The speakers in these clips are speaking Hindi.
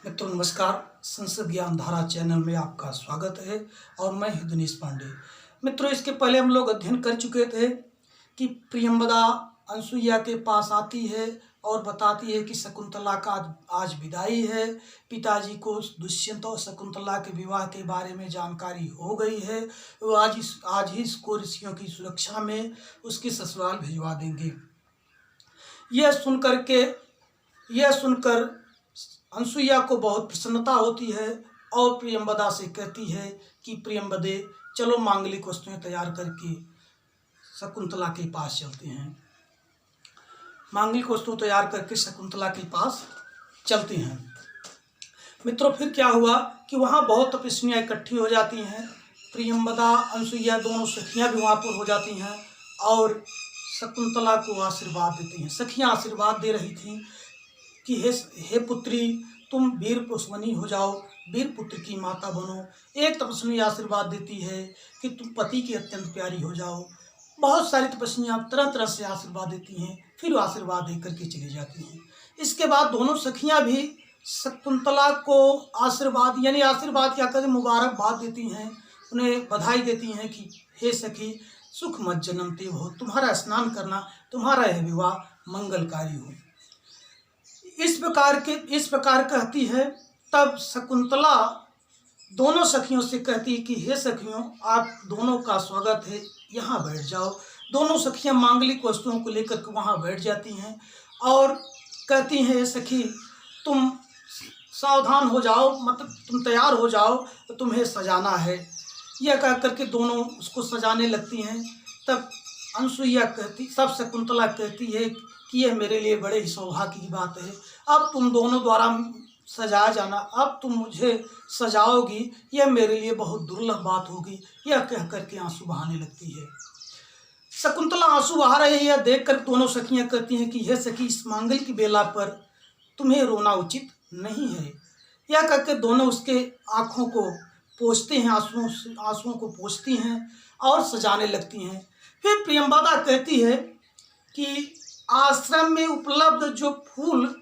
मित्रों नमस्कार। संसद ज्ञान धारा चैनल में आपका स्वागत है और मैं हूं दिनेश पांडे। मित्रों इसके पहले हम लोग अध्ययन कर चुके थे कि प्रियंवदा अनसुईया के पास आती है और बताती है कि शकुंतला का आज विदाई है। पिताजी को दुष्यंत और शकुंतला के विवाह के बारे में जानकारी हो गई है। वो आज ही इसको ऋषियों की सुरक्षा में उसके ससुराल भिजवा देंगे। यह सुनकर अनसुईया को बहुत प्रसन्नता होती है और प्रियंवदा से कहती है कि प्रियंवदे चलो मांगलिक वस्तुएं तैयार करके शकुंतला के पास चलते हैं। मांगलिक वस्तु तैयार करके शकुंतला के पास चलते हैं। मित्रों फिर क्या हुआ कि वहाँ बहुत तपस्वियाँ इकट्ठी हो जाती हैं। प्रियंवदा अनसुईया दोनों सखियाँ भी वहाँ पर हो जाती हैं और शकुंतला को आशीर्वाद देती हैं। सखियाँ आशीर्वाद दे रही थीं कि हे पुत्री तुम वीर पुष्पनी हो जाओ, वीर पुत्र की माता बनो। एक तपस्वी आशीर्वाद देती है कि तुम पति की अत्यंत प्यारी हो जाओ। बहुत सारी तपस्वियाँ तरह तरह से आशीर्वाद देती हैं, फिर आशीर्वाद दे करके चली जाती हैं। इसके बाद दोनों सखियाँ भी शकुंतला को आशीर्वाद क्या कहते मुबारकबाद देती हैं, उन्हें बधाई देती हैं कि हे सखी सुख मत जन्मते हो, तुम्हारा स्नान करना, तुम्हारा यह विवाह मंगलकारी हो। इस प्रकार कहती है। तब शकुंतला दोनों सखियों से कहती है कि हे सखियों आप दोनों का स्वागत है, यहाँ बैठ जाओ। दोनों सखियाँ मांगलिक वस्तुओं को लेकर के वहाँ बैठ जाती हैं और कहती हैं हे सखी तुम सावधान हो जाओ, मतलब तुम तैयार हो जाओ, तो तुम्हें सजाना है। यह कह करके दोनों उसको सजाने लगती हैं। तब शकुंतला कहती है कि यह मेरे लिए बड़े ही सौभाग्य की बात है, अब तुम दोनों द्वारा सजाया जाना, अब तुम मुझे सजाओगी, यह मेरे लिए बहुत दुर्लभ बात होगी। यह कह करके आंसू बहाने लगती है। शकुंतला आंसू बहा रही है, देख कर दोनों सखियाँ कहती हैं कि हे सखी इस मांगल की बेला पर तुम्हें रोना उचित नहीं है। यह कहकर दोनों उसके आँखों को पोंछते हैं, आंसुओं को पोंछती हैं और सजाने लगती हैं। फिर प्रियंवदा कहती है कि आश्रम में उपलब्ध जो फूल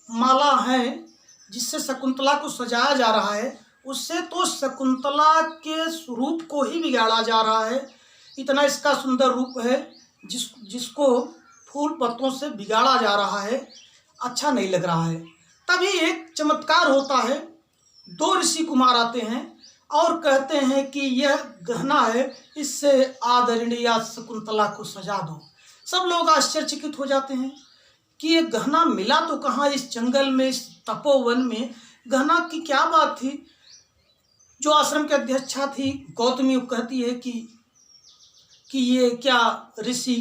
माला है जिससे शकुंतला को सजाया जा रहा है, उससे तो शकुंतला के स्वरूप को ही बिगाड़ा जा रहा है। इतना इसका सुंदर रूप है जिसको फूल पत्तों से बिगाड़ा जा रहा है, अच्छा नहीं लग रहा है। तभी एक चमत्कार होता है। दो ऋषि कुमार आते हैं और कहते हैं कि यह गहना है, इससे आदरणीय शकुंतला को सजा दो। सब लोग आश्चर्यचकित हो जाते हैं कि ये गहना मिला तो कहाँ, इस जंगल में, इस तपोवन में गहना की क्या बात थी। जो आश्रम की अध्यक्षा थी गौतमी कहती है कि ये क्या ऋषि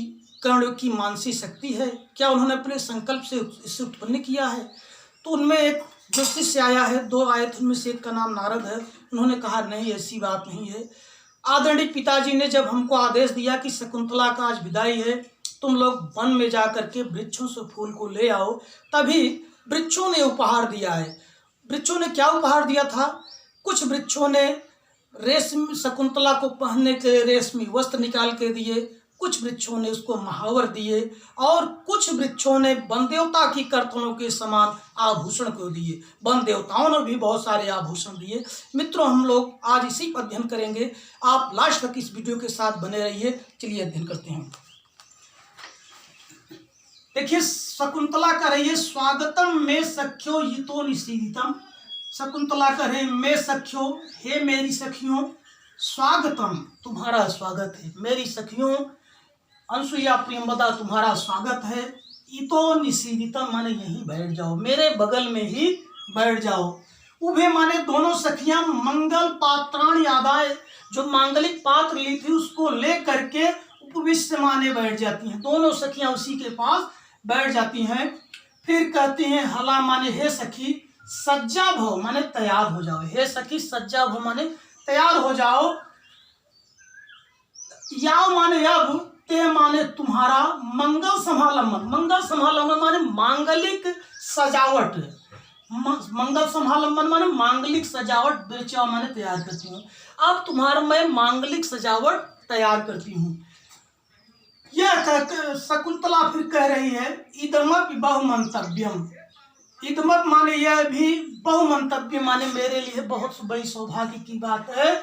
कर्ण की मानसी शक्ति है, क्या उन्होंने अपने संकल्प से इसे उत्पन्न किया है। तो उनमें एक जो शिष्य आया है, दो आए थे, उनमें से एक का नाम नारद है। उन्होंने कहा नहीं ऐसी बात नहीं है। आदरणीय पिताजी ने जब हमको आदेश दिया कि शकुंतला का आज विदाई है, तुम लोग वन में जा करके वृक्षों से फूल को ले आओ, तभी वृक्षों ने उपहार दिया है। वृक्षों ने क्या उपहार दिया था? कुछ वृक्षों ने रेशमी शकुंतला को पहनने के रेशमी वस्त्र निकाल के दिए, कुछ वृक्षों ने उसको महावर दिए और कुछ वृक्षों ने वन देवता की कर्तनों के समान आभूषण को दिए। वन देवताओं ने भी बहुत सारे आभूषण दिए। मित्रों हम लोग आज इसी पर अध्ययन करेंगे, आप लास्ट तक इस वीडियो के साथ बने रहिए। चलिए अध्ययन करते हैं। देखिए शकुंतला कह रही है स्वागतम में सख्यो हितो निषीदितम। शकुंतला कह रहे मैं सख्यो, हे मेरी सखियों, स्वागतम तुम्हारा स्वागत है। मेरी सखियों अनसुईया प्रियंवदा तुम्हारा स्वागत है। इतो निषीदितम माने यहीं बैठ जाओ, मेरे बगल में ही बैठ जाओ। उभे माने दोनों सखियां मंगल पात्राण यादाए, जो मांगलिक पात्र ली थी उसको ले करके उपविष्ट माने बैठ जाती हैं। दोनों सखियां उसी के पास बैठ जाती हैं। फिर कहती हैं हला माने हे सखी सज्जा भव माने तैयार हो जाओ। हे सखी सज्जा भव माने तैयार हो जाओ। याव माने अब, ते माने तुम्हारा, मंगल समालंबन, मंगल समालंबन माने मांगलिक सजावट, मंगल समालंबन माने मांगलिक सजावट, बेचा माने तैयार करती हूँ। अब तुम्हारा मैं मांगलिक सजावट तैयार करती हूँ। यह शकुंतला फिर कह रही है इदमपि बहुमंतव्यम, इदमत माने यह भी बहुमंतव्य माने मेरे लिए बहुत बड़ी सौभाग्य की बात है।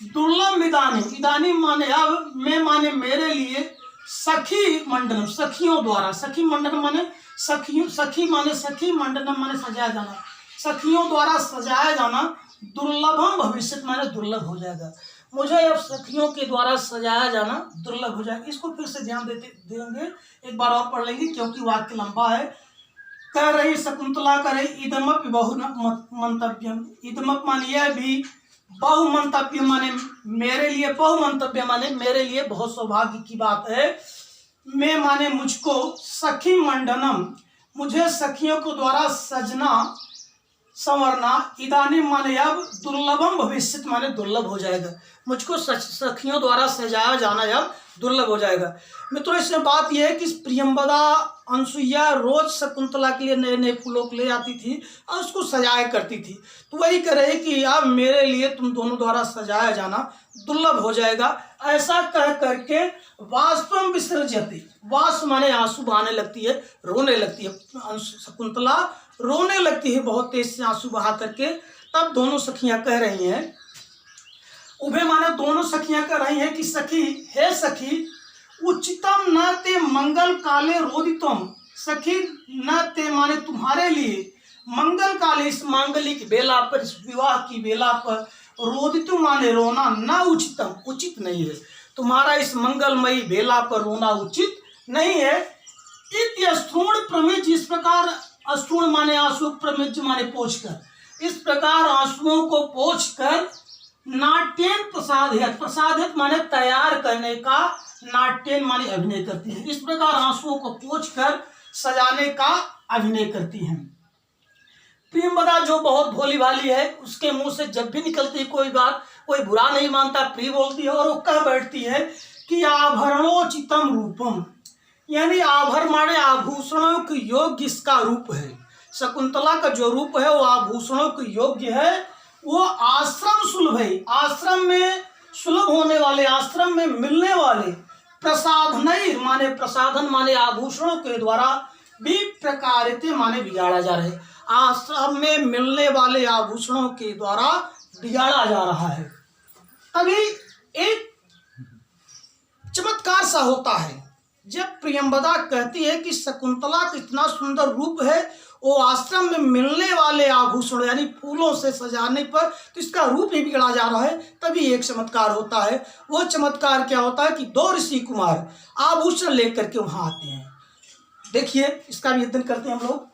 दुर्लभ इदानी, इदानी माने अब, मैं माने मेरे लिए, सखी मंडलम सखियों द्वारा, सखी मंडलम माने सखी, सखी माने सखी, मंडलम माने सजाया जाना, सखियों द्वारा सजाया जाना, दुर्लभम भविष्य माने दुर्लभ हो जाएगा। मुझे अब सखियों के द्वारा सजाया जाना दुर्लभ हो जाएगा। इसको फिर से ध्यान देंगे, एक बार और पढ़ लेंगे क्योंकि वाक्य लंबा है। कह रही शकुंतला, कह रही इदमप बहुमंतव्यम, इदमप माने यह भी, बहुमंतव्य माने मेरे लिए, बहुमंतव्य माने मेरे लिए बहुत सौभाग्य की बात है। मैं माने मुझको, सखी मंडनम मुझे सखियों को द्वारा सजना संवरना, इदानी माने अब, दुर्लभम भविष्य माने दुर्लभ हो जाएगा। मुझको सखियों द्वारा सजाया जाना अब दुर्लभ हो जाएगा। मित्रों इसमें बात यह है कि प्रियंवदा अनसुईया रोज शकुंतला के लिए नए नए फूलों को ले आती थी और उसको सजाया करती थी। तो वही कह रहे कि अब मेरे लिए तुम दोनों द्वारा सजाया जाना दुर्लभ हो जाएगा। ऐसा कह करके वाष्पम विसर्जती, वाष्प माने आंसू बहाने लगती है, रोने लगती है। शकुंतला रोने लगती है बहुत तेज से आंसू बहा करके। तब दोनों सखियां कह रही हैं, उभे माने दोनों सखियां कह रही हैं कि सखी, हे सखी, उचितम न ते मंगल काले रोदितम, सखी न ते माने तुम्हारे लिए, मंगल काले इस मांगलिक बेला पर, इस विवाह की बेला पर, रोदितम माने रोना, न उचितम उचित नहीं है, तुम्हारा इस मंगलमयी बेला पर रोना उचित नहीं है। इत्य स्थूण प्रमिज, इस प्रकार, स्थूण माने आंसू, प्रमिज माने पोंछ कर, इस प्रकार आंसुओं को पोंछ कर, नाट्यन प्रसादित, प्रसादित माने तैयार करने का, नाट्यन माने अभिनय करती है, इस प्रकार आंसुओं को पोंछ कर सजाने का अभिनय करती हैं। प्रियंवदा जो बहुत भोली भाली है, उसके मुंह से जब भी निकलती है कोई बात, कोई बुरा नहीं मानता, प्रिय बोलती है और वो कह बैठती है कि आभरणोचितम रूपम, यानी आभरण माने आभूषणों के योग्य इसका रूप है। शकुंतला का जो रूप है वो आभूषणों के योग्य है। वो आश्रम सुलभ है, आश्रम में सुलभ होने वाले, आश्रम में मिलने वाले, प्रसाधन माने प्रसाधन माने आभूषणों के द्वारा, भी प्रकारित माने बिगाड़ा जा रहा है, आश्रम में मिलने वाले आभूषणों के द्वारा बिगाड़ा जा रहा है। अभी एक चमत्कार सा होता है जब प्रियंवदा कहती है कि शकुंतला का इतना सुंदर रूप है, वो आश्रम में मिलने वाले आभूषण यानी फूलों से सजाने पर तो इसका रूप ही बिगड़ा जा रहा है। तभी एक चमत्कार होता है। वो चमत्कार क्या होता है कि दो ऋषि कुमार आभूषण लेकर के वहां आते हैं। देखिए इसका भी अध्ययन करते हैं हम लोग।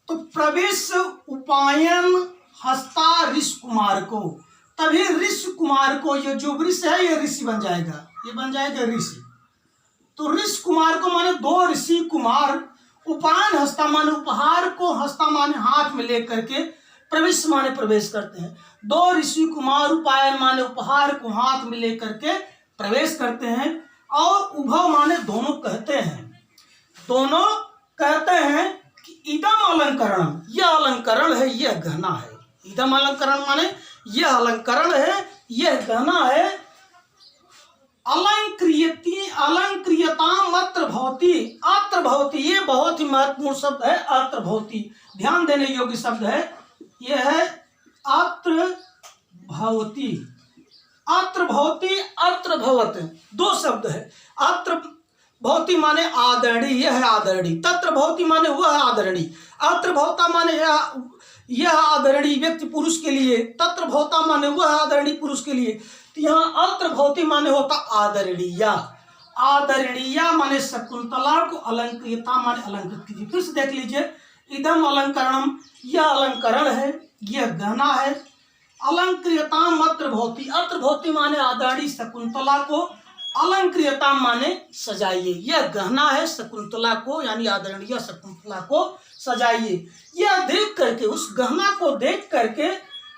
तो प्रवेश उपायन हस्ता ऋषि कुमार को, तभी ऋषि कुमार को, ये जो वृष है ये ऋषि बन जाएगा, ये बन जाएगा ऋषि। तो ऋषि कुमार को माने दो ऋषि कुमार, उपायन हस्ता माने उपहार को, हस्ता माने हाथ में लेकर के, प्रवेश माने प्रवेश करते हैं। दो ऋषि कुमार उपायन माने उपहार को हाथ में लेकर के प्रवेश करते हैं। और उभव माने दोनों कहते हैं, दोनों कहते हैं कि इदम अलंकरण, यह अलंकरण है, यह गहना है। इदम अलंकरण माने यह अलंकरण है, यह गहना है। अलंक्रियति, अलंक्रियता अत्र भवति, अत्र भवति, ये बहुत ही महत्वपूर्ण शब्द है। अत्र भवति ध्यान देने योग्य शब्द है, यह है अत्र भवति। अत्र भवति, अत्र भवत, दो शब्द है। अत्र भवति माने आदरणीय, यह है आदरणीय। तत्र भवति माने वह आदरणीय। अत्र भवता माने यह आदरणीय व्यक्ति पुरुष के लिए, तत्र भवता माने वह आदरणीय पुरुष के लिए। तो यहाँ अत्र भवति माने होता आदरणीय। आदरणीय माने शकुंतला को, अलंकृता माने अलंकृत कीजिए। फिर से देख लीजिए, इदम अलंकरणम, यह अलंकरण है, यह गहना है। अलंकृता अत्र भवति, अत्र भवति माने आदरणीय शकुंतला को, अलंकृता माने सजाइए। यह गहना है, शकुंतला को यानी आदरणीय शकुंतला को सजाइए। यह देख करके, उस गहना को देख करके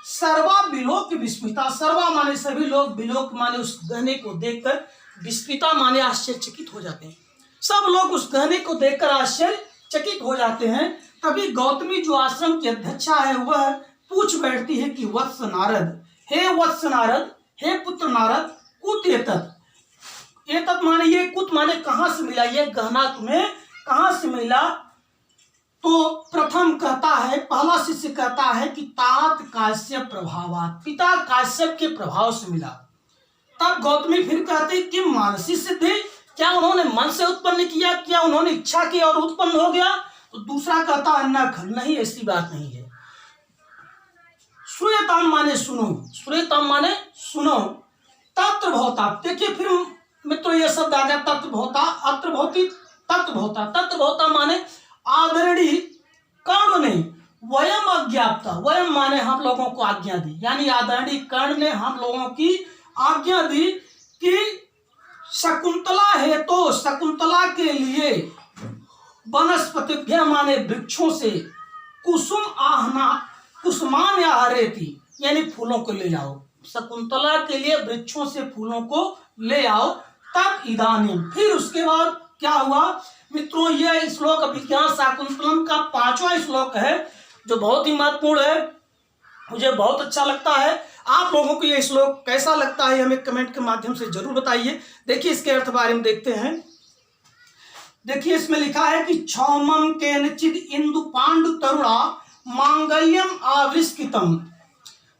सर्वा विलोक विस्मिता, सर्वा माने सभी लोग, विलोक माने उस गहने को देखकर, विस्मिता माने आश्चर्यचकित हो जाते हैं। सब लोग उस गहने को देखकर आश्चर्यचकित हो जाते हैं। तभी गौतमी जो आश्रम की अध्यक्षा है वह पूछ बैठती है कि वत्स नारद, हे वत्स नारद, हे पुत्र नारद, कुत एतत्, एतत् माने ये, कुत माने कहाँ से मिला, ये गहना तुम्हें कहाँ से मिला। तो प्रथम कहता है, पहला शिष्य कहता है कि तात काश्यप प्रभावात, पिता काश्यप के प्रभाव से मिला। तब गौतमी फिर कहते कि मानसी सिद्धि, क्या उन्होंने मन से उत्पन्न किया, क्या उन्होंने इच्छा की और उत्पन्न हो गया? तो दूसरा कहता है नहीं, ऐसी बात नहीं है। श्रूयताम माने सुनो, श्रूयताम माने सुनो। तत्र भवता, देखिए फिर मित्रों ये शब्द आ गया, तत्र भवता, अत्र भवती, तत्र भवता। तत्र भवता माने आदरणीय कर्ण ने वयम अज्ञापता, वयम माने हम लोगों को आज्ञा दी, यानी आदरणीय कर्ण ने हम लोगों की आज्ञा दी कि शकुंतला है तो शकुंतला के लिए वनस्पतिभ्य माने वृक्षों से कुसुम आहना, कुसुमान आहरेती, यानी फूलों को ले जाओ, शकुंतला के लिए वृक्षों से फूलों को ले आओ। तब इदानीम, फिर उसके बाद क्या हुआ मित्रों? यह श्लोक अभिज्ञान शाकुंतलम का 5वां श्लोक है, जो बहुत ही महत्वपूर्ण है, मुझे बहुत अच्छा लगता है। आप लोगों को यह श्लोक कैसा लगता है हमें कमेंट के माध्यम से जरूर बताइए। देखिए इसके अर्थ बारे में देखते हैं। देखिए इसमें लिखा है कि क्षौमम केनचिद इंदु पांडु तरुणा मांगल्यम आविष्कृतम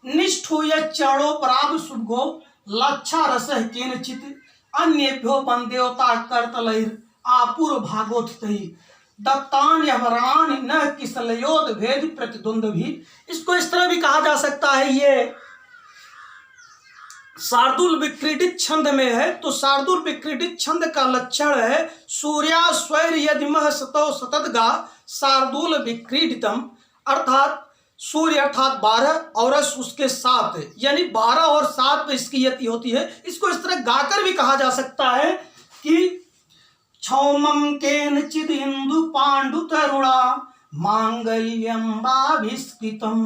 निष्ठूय चरणोपराध शुभगो लच्छा रस केनचित अन्येभ्यो वंदेवता करतलैर आपूर्व भागोत्थि दत्तान यवरान न किसलयोद भेद प्रतिद्वंद भी। इसको इस तरह भी कहा जा सकता है, ये शार्दुल विक्रीडित छंद में है। तो शार्दुल विक्रीडित छंद का लक्षण है सूर्या स्वैर यदिमह सतो सतदगा शार्दुल विक्रीडितम, अर्थात सूर्य अर्थात 12 और उसके 7, यानी 12 और 7 पे इसकी यति होती है। इसको इस तरह गाकर भी कहा जा सकता है कि क्षौमम केनचिद इंदु पांडु तरुणा मांगल्यम वाभिष्कृतम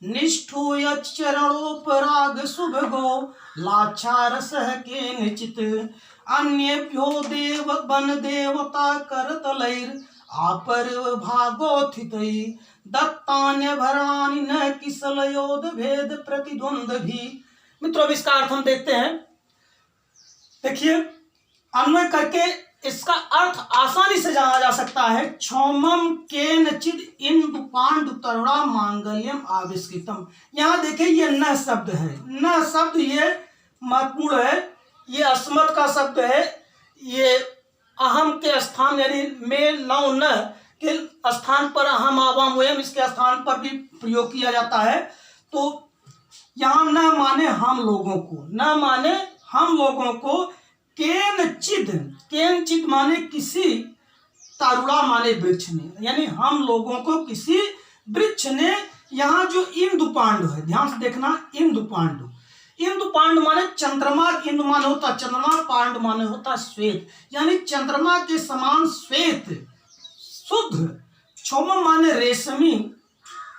निष्ठूय चरणोपराग शुभगो लाक्षारसः केनचित् अन्येभ्यो देव वन देवता करतलैर आपर्व भागोत्थितै दत्तान्य भरणानि न किसलयोद भेद प्रतिद्वंद भी। मित्रों अब इसका अर्थ हम देखते हैं। देखिए अन्वय करके इसका अर्थ आसानी से जाना जा सकता है। क्षौमम केनचिद इंदु पांडु तरुणा मांगल्यम आविष्कृतम। यहाँ देखिए ये न शब्द है, न शब्द ये महत्वपूर्ण है, ये अस्मत् का शब्द है। ये अहम के स्थान यानी में नौ न के स्थान पर अहम आवाम वयम इसके स्थान पर भी प्रयोग किया जाता है। तो यहाँ न माने हम लोगों को, न माने हम लोगों को, केनचिद, केनचिद माने किसी, तरुणा माने वृक्ष ने, यानी हम लोगों को किसी वृक्ष ने। यहाँ जो इंदु पांडु है, ध्यान से देखना, इंदु पांडु, इंदु पांडु माने चंद्रमा, इंदु माने होता चंद्रमा, पांडु माने होता श्वेत, यानी चंद्रमा के समान श्वेत शुद्ध। क्षौम माने रेशमी,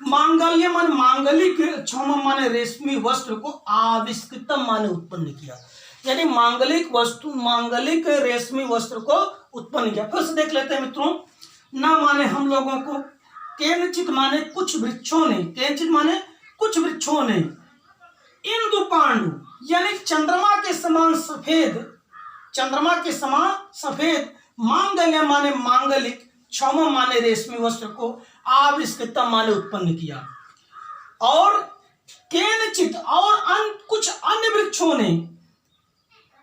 मांगल्य माने मांगलिक, क्षौम माने रेशमी वस्त्र को आविष्कृतम माने उत्पन्न किया, यानी मांगलिक वस्तु, मांगलिक रेशमी वस्त्र को उत्पन्न किया। फिर से देख लेते हैं मित्रों। न माने हम लोगों को, केनचित माने कुछ वृक्षों ने, केनचित माने कुछ वृक्षों ने, इंदु पांडु यानी चंद्रमा के समान सफेद, चंद्रमा के समान सफेद, मांगल्य माने मांगलिक, क्षौम माने रेशमी वस्त्र को आविष्कृतम माने उत्पन्न किया। और केनचित और कुछ अन्य वृक्षों ने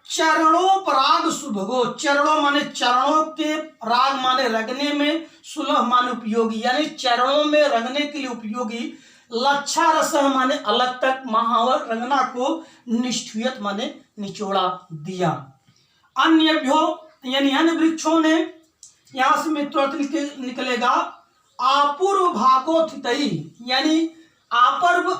चरणों पराग सुभगो, चरणों माने चरणों के, राग माने रगने में, सुलभ माने उपयोगी, यानी चरणों में रगने के लिए उपयोगी, लच्छा रस माने अलग तक, महावर रंगना को, निष्ठुयत माने निचोड़ा दिया। अन्यभ्यो यानी अन्य वृक्षों ने, यहां से मित्रों निकलेगा आपूर्व भागोत्थितई, यानी आपर्व,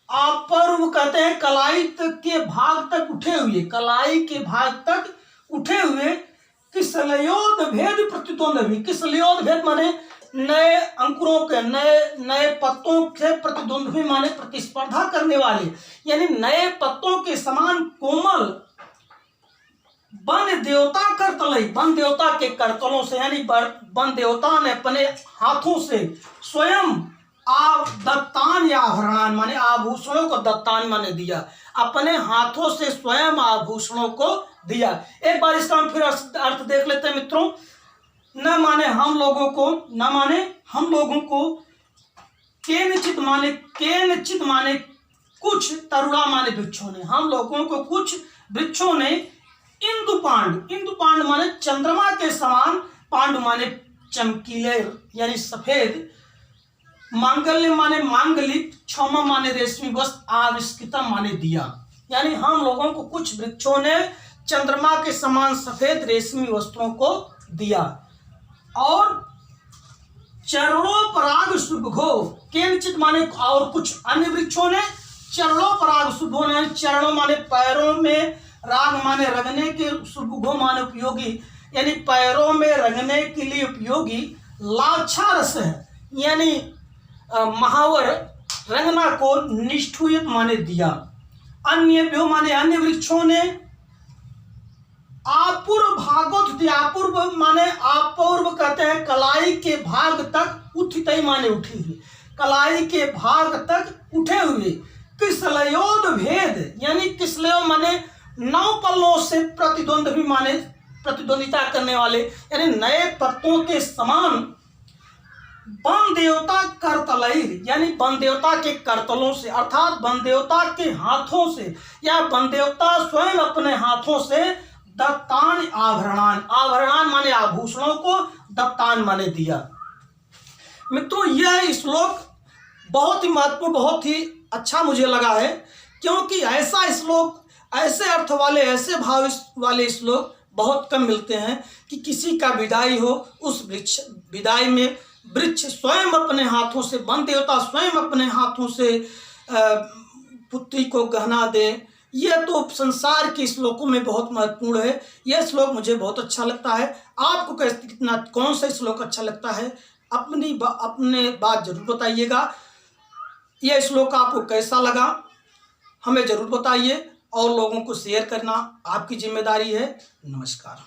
आपर्व कहते हैं कलाई तक के भाग तक उठे हुए, कलाई के भाग तक उठे हुए, किसलयोद भेद प्रतिद्वंद भी, किसलयोद भेद माने नए अंकुरों के, नए पत्तों से प्रतिद्वंद भी माने प्रतिस्पर्धा करने वाले, यानी नए पत्तों के समान कोमल, वन देवता करतलई, वन देवता के करतलों से, यानी वन देवता ने अपने हाथों से स्वयं दत्तान या आभरण माने आभूषणों को, दत्तान माने दिया, अपने हाथों से स्वयं आभूषणों को दिया। एक बार इसका हम फिर अर्थ देख लेते हैं मित्रों। न माने हम लोगों को, न माने हम लोगों को, केनचित माने कुछ, तरुणा माने वृक्षों ने, हम लोगों को कुछ वृक्षों ने इंदुपांड माने चंद्रमा के समान, पांडु माने चमकीले यानी सफेद, मांगल्य माने मांगलिक, क्षमा माने रेशमी वस्त्र, आविष्कृतम माने दिया। यानी हम लोगों को कुछ वृक्षों ने चंद्रमा के समान सफेद रेशमी वस्त्रों को दिया। और चरणों पराग सुभगो, केनचित माने और कुछ अन्य वृक्षों ने चरणों पराग सुभगो ने, चरणों माने पैरों में, राग माने रंगने के, सुभगो माने उपयोगी यानी पैरों में रंगने के लिए उपयोगी, लाछा रस है यानी महावर, रंगना को निष्ठुयत माने दिया। अन्य व्यो माने अन्य वृक्षों ने, आपूर्व भागोत, आपूर्व माने अपूर्व कहते हैं कलाई के भाग तक, उत्थित माने उठी हुई, कलाई के भाग तक उठे हुए, किसलयोद भेद यानी किसलयो माने 9 पल्लों से प्रतिद्वंद भी माने प्रतिद्वंदिता करने वाले यानी नए पत्तों के समान, वन देवता करतलैर यानी वन देवता के करतलों से, अर्थात वन देवता के हाथों से या वन देवता स्वयं अपने हाथों से, दत्तान आभरणान माने आभूषणों को, दत्तान माने दिया। मित्रों यह श्लोक बहुत ही महत्वपूर्ण, बहुत ही अच्छा मुझे लगा है, क्योंकि ऐसा श्लोक, ऐसे अर्थ वाले, ऐसे भाव वाले श्लोक बहुत कम मिलते हैं कि किसी का विदाई हो, उस वृक्ष विदाई में वृक्ष स्वयं अपने हाथों से, वन देवता स्वयं अपने हाथों से पुत्री को गहना दे। यह तो संसार के श्लोकों में बहुत महत्वपूर्ण है। यह श्लोक मुझे बहुत अच्छा लगता है। आपको कितना, कौन सा श्लोक अच्छा लगता है, अपने बात जरूर बताइएगा। यह श्लोक आपको कैसा लगा हमें जरूर बताइए, और लोगों को शेयर करना आपकी जिम्मेदारी है। नमस्कार।